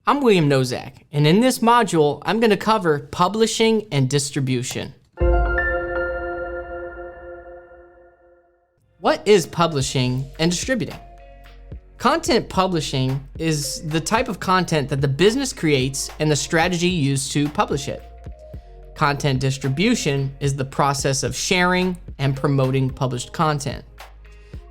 I'm William Nozak, and in this module, I'm going to cover publishing and distribution. What is publishing and distributing? Content publishing is the type of content that the business creates and the strategy used to publish it. Content distribution is the process of sharing and promoting published content.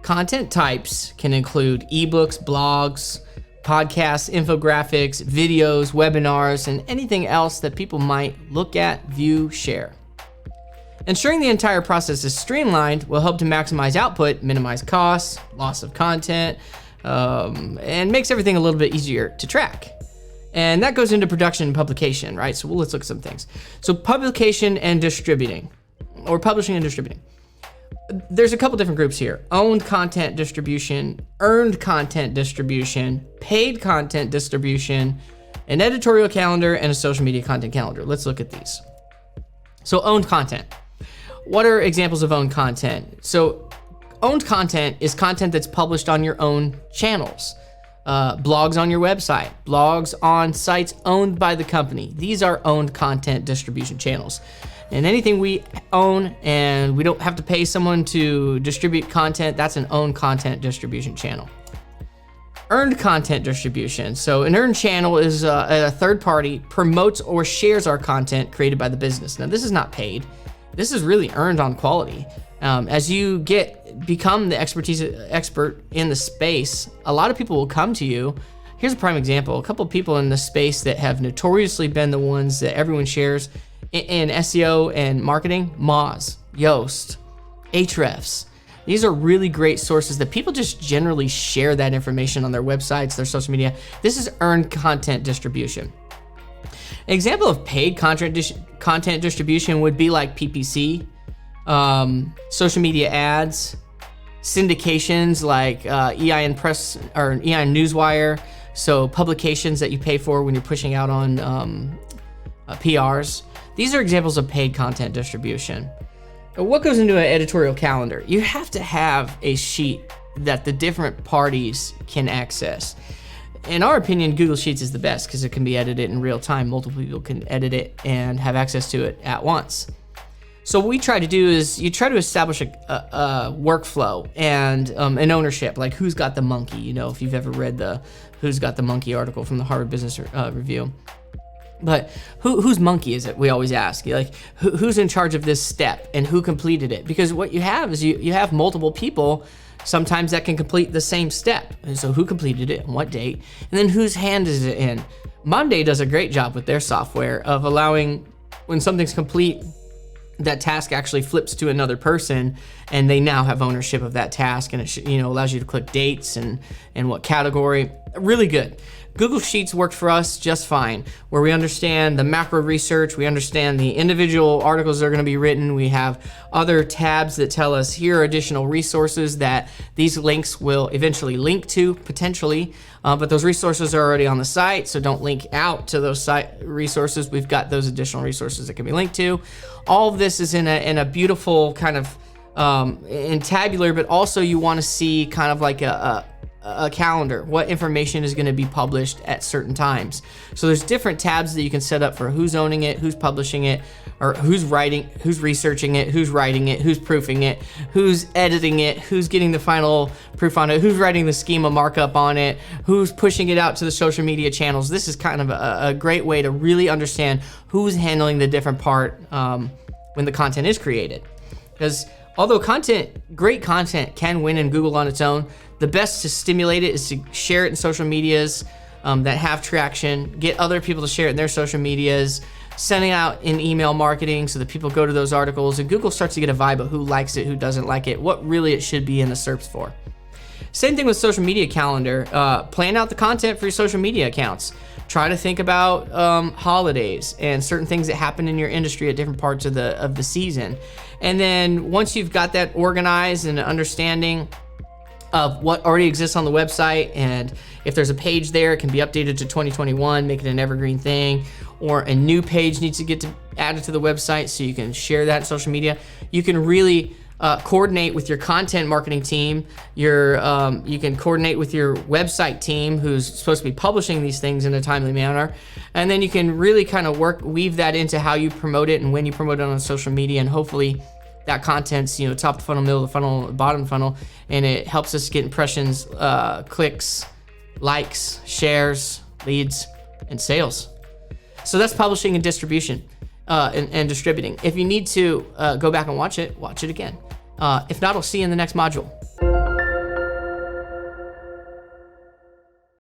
Content types can include ebooks, blogs, podcasts, infographics, videos, webinars, and anything else that people might look at, view, share. Ensuring the entire process is streamlined will help to maximize output, minimize costs, loss of content, and makes everything a little bit easier to track. And that goes into production and publication, right? So let's look at some things. So publication and distributing, or publishing and distributing. There's a couple different groups here: owned content distribution, earned content distribution, paid content distribution, an editorial calendar, and a social media content calendar. Let's look at these. So owned content. What are examples of owned content? So owned content is content that's published on your own channels, blogs on your website, blogs on sites owned by the company. These are owned content distribution channels. And anything we own and we don't have to pay someone to distribute content, that's an owned content distribution channel. Earned content distribution. So an earned channel is a third party promotes or shares our content created by the business. Now this is not paid. This is really earned on quality. As you become the expert in the space, a lot of people will come to you. Here's a prime example. A couple of people in the space that have notoriously been the ones that everyone shares in SEO and marketing: Moz, Yoast, Ahrefs. These are really great sources that people just generally share that information on their websites, their social media. This is earned content distribution. An example of paid content distribution would be like PPC, social media ads, syndications like EIN Press or EIN Newswire. So publications that you pay for when you're pushing out on PRs. These are examples of paid content distribution. What goes into an editorial calendar? You have to have a sheet that the different parties can access. In our opinion, Google Sheets is the best because it can be edited in real time. Multiple people can edit it and have access to it at once. So what we try to do is you try to establish a workflow and an ownership, like who's got the monkey. You know, if you've ever read the Who's Got the Monkey article from the Harvard Business Review. But whose monkey is it? We always ask. Like, who's in charge of this step and who completed it? Because what you have is you have multiple people sometimes that can complete the same step. And so who completed it and what date? And then whose hand is it in? Monday does a great job with their software of allowing, when something's complete, that task actually flips to another person and they now have ownership of that task, and it allows you to click dates and what category. Really good. Google Sheets worked for us just fine, where we understand the macro research, we understand the individual articles that are going to be written, we have other tabs that tell us here are additional resources that these links will eventually link to, potentially, but those resources are already on the site, so don't link out to those site resources. We've got those additional resources that can be linked to. All of this is in a beautiful kind of in tabular, but also you want to see kind of like a calendar, what information is going to be published at certain times. So there's different tabs that you can set up for who's owning it, who's publishing it, or who's writing, who's researching it, who's writing it, who's proofing it, who's editing it, who's getting the final proof on it, who's writing the schema markup on it, who's pushing it out to the social media channels. This is kind of a great way to really understand who's handling the different part when the content is created. Because although great content can win in Google on its own, the best to stimulate it is to share it in social medias that have traction, get other people to share it in their social medias, sending out in email marketing so that people go to those articles, and Google starts to get a vibe of who likes it, who doesn't like it, what really it should be in the SERPs for. Same thing with social media calendar. Plan out the content for your social media accounts. Try to think about holidays and certain things that happen in your industry at different parts of the season. And then once you've got that organized and an understanding of what already exists on the website, and if there's a page there, it can be updated to 2021, make it an evergreen thing, or a new page needs to get added to the website so you can share that in social media. You can really coordinate with your content marketing team. You can coordinate with your website team who's supposed to be publishing these things in a timely manner. And then you can really kind of weave that into how you promote it and when you promote it on social media. And hopefully that content's, top of the funnel, middle of the funnel, bottom of the funnel, and it helps us get impressions, clicks, likes, shares, leads, and sales. So that's publishing and distribution, and distributing. If you need to go back and watch it again. If not, I'll see you in the next module.